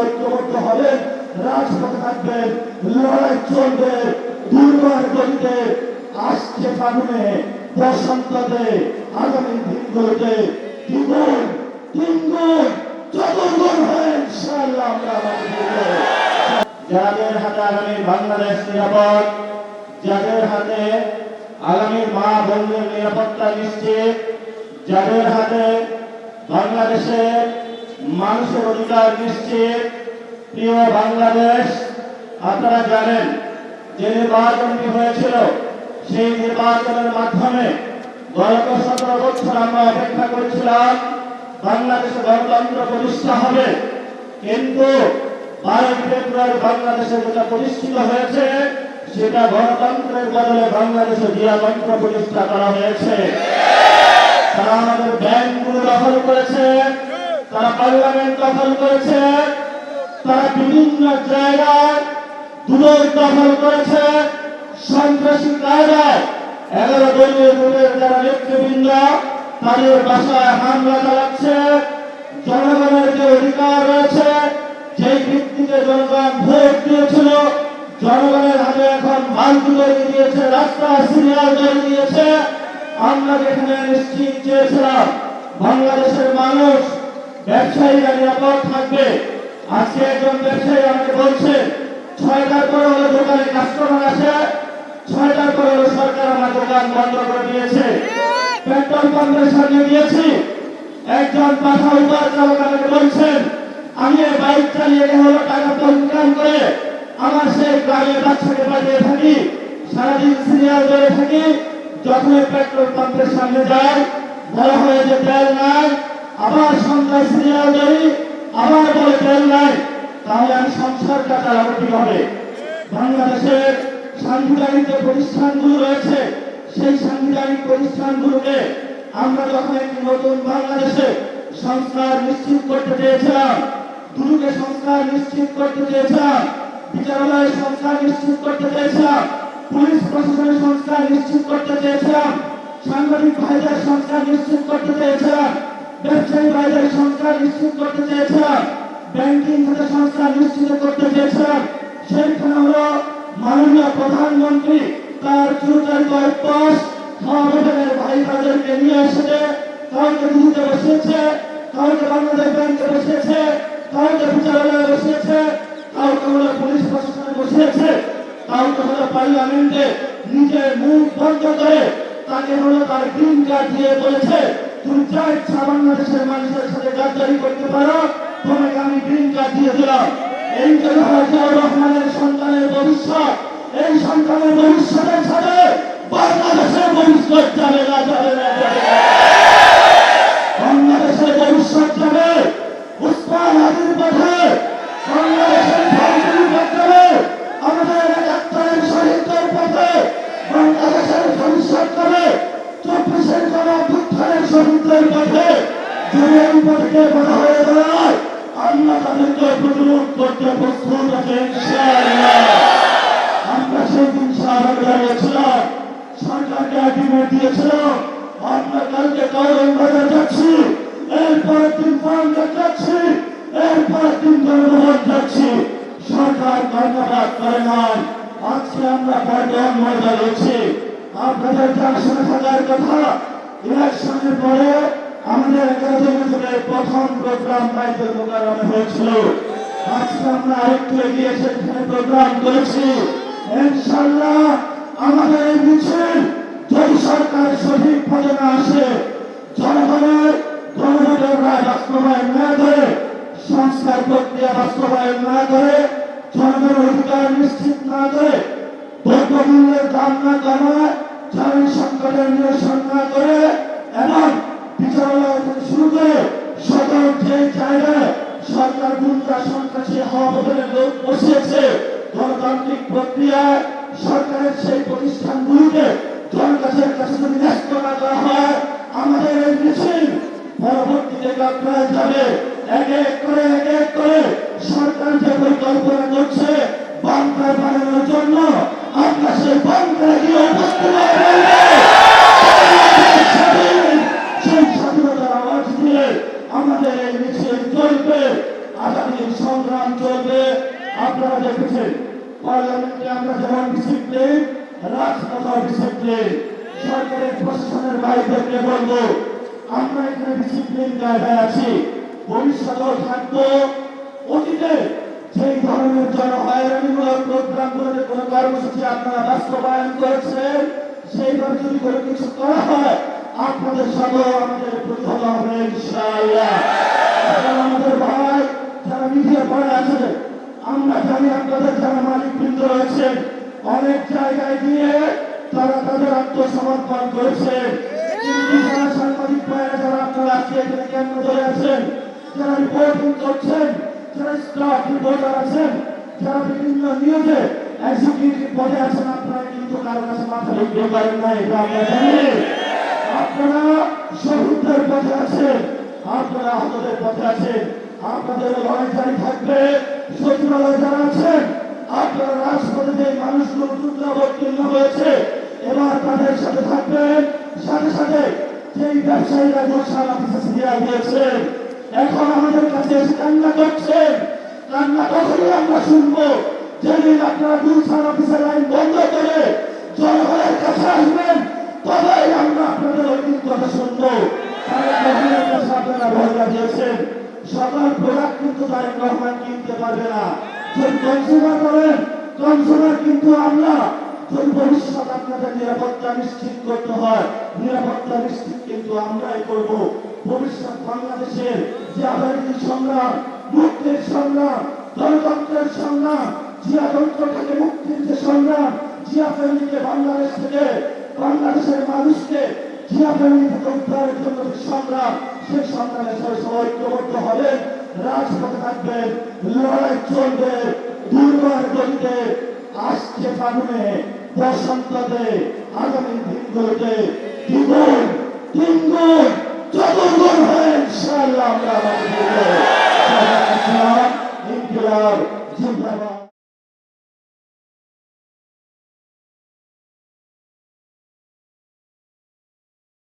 ঐক্যবদ্ধ হবেন, রাজপথে থাকবেন, লড়াই চলবে দুর্বার গতিতে। আসছে ফাগুনে, বসন্ততে, আগামী দিনগুলোতে দ্বিগুণ, তিনগুণ, চতুর্গুণ হয়ে ইনশাআল্লাহ আমরা যাদের হাতে আগামী বাংলাদেশ নিরাপদ, যাদের হাতে আগামীর মা বোনদের নিরাপত্তা নিশ্চিত, যাদের হাতে বাংলাদেশের মানুষের অধিকার নিশ্চিত। প্রিয় বাংলাদেশ, আপনারা জানেন যে নির্বাচনটি হয়েছিল, সেই নির্বাচনের মাধ্যমে গত 17 বছর আমরা অপেক্ষা করেছিলাম বাংলাদেশে গণতন্ত্র প্রতিষ্ঠা হবে, কিন্তু 12 ফেব্রুয়ারি বাংলাদেশে যেটা প্রতিষ্ঠিত হয়েছে সেটা গণতন্ত্রের বদলে বাংলাদেশে জিয়াতন্ত্র প্রতিষ্ঠা করা হয়েছে। তারা আমাদের ব্যাংকগুলো দখল করেছে, তারা পার্লামেন্ট দখল করেছে, তারা বিভিন্ন জায়গায় দুদক দখল করেছে, সন্ত্রাসী কায়দায় 11 দলীয় জোটের যারা নেতৃবৃন্দ তাদের বাসায় হামলা চালাচ্ছে। জনগণের যে অধিকার রয়েছে, যেই ভিত্তিতে জনগণ ভোট দিয়েছিল, জনগণের হাতে এখন বালতি তৈরি দিয়েছে, রাস্তা সিরিয়াল তৈরি দিয়েছে। আমরা যেখানে নিশ্চিত চেয়েছিলাম বাংলাদেশের মানুষ, ব্যবসায়ীরা নিরাপদ থাকবে, আজকে একজন ব্যবসায়ী আমাকে বলছে 6টার পরে হলো দোকানে কাস্টমার আসে, 6টার পরে হলো সরকার আমার দোকান বন্ধ করে দিয়েছে। পেট্রোল পাম্পের সামনে দিয়েছি, একজন পাঠা উপার চালক আমাকে বলছেন আমি বাইক চালিয়ে হলো টাকা ইনকাম করে আমার সেই গ্রামের বাচ্চাকে পাঠিয়ে থাকি, সারাদিন সিরিয়াল ধরে থাকি, যখন পেট্রোল পাম্পের সামনে যাই বলা হয় যে তেল নাই, আবার সন্ধ্যায় সিরিয়াল ধরি, আবার বলে তেল নাই। তাহলে আমি সংসারটা চালাবো কিভাবে? বাংলাদেশের সাংবিধানিক যে প্রতিষ্ঠানগুলো রয়েছে, সেই সাংবিধানিক প্রতিষ্ঠানগুলোকে আমরা যখন একটি নতুন বাংলাদেশে সংস্কার নিশ্চিত করতে চেয়েছিলাম, দুটোকে সংস্কার নিশ্চিত করতে চেয়েছিলাম, বিচারালয়ের সংস্কার নিশ্চিত করতে চেয়েছিলাম, পুলিশ প্রশাসনের সংস্কার নিশ্চিত করতে চেয়েছিলাম, সাংবাদিক ভাইদের সংস্কার নিশ্চিত করতে চেয়েছিলাম, ব্যবসায়ী ভাইদের সংস্কার নিশ্চিত করতে চেয়েছিলাম, ব্যাংকিং খাতের সংস্কার নিশ্চিত করতে চেয়েছিলাম। সেইখানে হলো মাননীয় প্রধানমন্ত্রী তার চুরচারিত অভ্যাস খাওয়া ভাই তাদেরকে নিয়ে এসেছে, কাউকে দিল্লিতে বসিয়েছে, কাউকে বাংলাদেশ ব্যাংকে বসিয়েছে, কাউকে বিচারালয়ে বসিয়েছে, কাউকে হলো পুলিশ প্রশাসনে বসিয়েছে, কাউকে হলো পার্লামেন্টে নিজের মুখ বন্ধ করে তাকে হলো তার গ্রিন কার্ড দিয়ে বলেছে তুমি যা ইচ্ছা বাংলাদেশের মানুষের সাথে গাদ্দারি করতে পারো, তোমাকে আমি গ্রিন কার্ড দিয়ে দিলাম। এই যে জিয়াউর রহমানের সন্তানের ভবিষ্যৎ, এই সন্তানের ভবিষ্যতের সাথে বাংলাদেশের ভবিষ্যৎ যাবে না, যাবে না, যাবে না। বাংলাদেশের ভবিষ্যৎ যাবে উসমান হাদির পথে, বাংলাদেশের ভারতীয় পথে, আমাদের 71 শহীদদের পথে। বাংলাদেশের ভবিষ্যৎ যাবে 24-এর গণঅভ্যুত্থানের শহীদদের পথে। যদি এই পথে বড় হয়ে দাঁড়ায় আমরা তাদেরকে প্রতিরোধ করতে প্রস্তুত আছি ইনশাআল্লাহ। আমরা সেই দিন শাহবাগে দাঁড়িয়েছিলাম, সরকারকে আলটিমেট দিয়েছিলাম, আমরা কালকে কৌরবাজার যাচ্ছি, এরপরের দিন ফার্মগেট যাচ্ছি, এরপরের দিন জনগণ যাচ্ছি। সরকার কর্ণপাত করে নাই। আজকে আমরা বর্তমান মজা রয়েছি। আপনাদের যার শুনে থাকার কথা, ইলেকশনের পরে আমাদের 11 বছরের প্রথম প্রোগ্রাম বাইতুল মোকাররমে হয়েছিল। আজকে আমরা আরেকটু এগিয়ে সেখানে প্রোগ্রাম করেছি। ইনশাআল্লাহ আমাদের এই মিছিল যদি সরকার সঠিক পদে না আসে, জনগণের গণভোটের রায় বাস্তবায়ন না করে, সংস্কার প্রক্রিয়া বাস্তবায়ন না করে, জনগণের অধিকার নিশ্চিত না করে, দ্রব্যমূল্যের দাম না কমায়, জ্বালানি সংকটের নিরসন না করে এবং বিচারালয় থেকে শুরু করে সকল যে জায়গায় সরকার গুন্ডা সন্ত্রাসী হওয়া বদলে লোক বসিয়েছে, গণতান্ত্রিক প্রক্রিয়ায় সরকারের সেই প্রতিষ্ঠানগুলিকে জনগণের কাছে যদি ন্যস্ত না করা হয়, আমাদের এই মিছিল পরবর্তীতে কাটরায় যাবে। এক এক করে সরকার যে পরিকল্পনা করছে বাংকার বানানোর জন্য, আমরা সেই বাংকারে গিয়ে উপস্থিত সেই স্বাধীনতার আওয়াজ দিয়ে আমাদের এই মিছিল চলবে। আগামী সংগ্রাম সংগ্রাম চলবে। আপনারা দেখেছেন পার্লামেন্টে আমরা যেমন ডিসিপ্লিন, রাজপথ ডিসিপ্লিন। সরকারের প্রশাসনের বাইরে বলবো আমরা এখানে ডিসিপ্লিন জায়গায় আছি, ভবিষ্যতেও থাকবো। অতীতে যেই ধরনের জনহয়রানিমূলক প্রোগ্রামগুলোতে কোনো কর্মসূচি আপনারা বাস্তবায়ন করেছেন, সেইভাবে যদি কোনো কিছু করা হয় আপনাদের সাথেও আমাদের প্রতিহত হবে ইনশাআল্লাহ। আপনারা আমাদের ভাই যারা মিডিয়া পড়ে আছে, আমরা জানি আপনাদের যারা মালিকবৃন্দ রয়েছেন অনেক জায়গায় গিয়ে তারা তাদের আত্মসমর্পণ করেছেন, কিন্তু যারা সাংবাদিক ভাইরা যারা আপনারা আজকে এখানে কেন্দ্র ধরে আছেন, যারা রিপোর্টিং করছেন, যারা স্টাফ রিপোর্টার আছেন, যারা বিভিন্ন নিউজে এক্সিকিউটিভ পদে আছেন, আপনারা কিন্তু কারোর কাছে মাথা বিক্রি করেন না, এটা আমরা জানি। আপনারা শহীদদের পথে আছেন, আপনারা আহতদের পথে আছেন, আপনাদের লড়াই জারি থাকবে। সচিবালয় যারা আছেন আপনারা রাজপথে যে মানুষগুলো যুদ্ধাবতীর্ণ হয়েছে এবার তাদের সাথে থাকবেন। সাথে সাথে যেই ব্যবসায়ীরা গুলশান অফিসে সিরিয়াল দিয়েছেন এখন আমাদের কাছে এসে কান্না করছেন, কান্না তখনই আমরা শুনবো যেদিন আপনারা গুলশান অফিসের লাইন বন্ধ করে জনগণের কাছে আসবেন, তবেই আমরা আপনাদের ওই দিন কথা শুনবো। তারেক রহমানের কাছে আপনারা ভরসা দিয়েছেন, সকল প্রোডাক্ট কিন্তু তারেক রহমান কিনতে পারবে না। যদি কনজিউমার করেন, কনজিউমার কিন্তু আমরা। যদি ভবিষ্যৎ আপনাদের নিরাপত্তা নিশ্চিত করতে হয়, নিরাপত্তা নিশ্চিত কিন্তু আমরাই করব। ভবিষ্যৎ বাংলাদেশের যে আজাদীর সংগ্রাম, মুক্তির সংগ্রাম, গণতন্ত্রের সংগ্রাম, জিয়াতন্ত্র থেকে মুক্তির যে সংগ্রাম, জিয়া ফ্যামিলিকে বাংলাদেশ থেকে, বাংলাদেশের মানুষকে জিয়া ফ্যামিলি থেকে উদ্ধারের জন্য যে সংগ্রাম, সেই সংগ্রামে সবাই ঐক্যবদ্ধ হবেন, রাজপথে থাকবেন, লড়াই চলবে। দুর্বার গতিতে আসছে ফাগুনে, বসন্ততে, আগামী দিনগুলোতে দ্বিগুণ, তিনগুণ, চতুর্গুণ হয়ে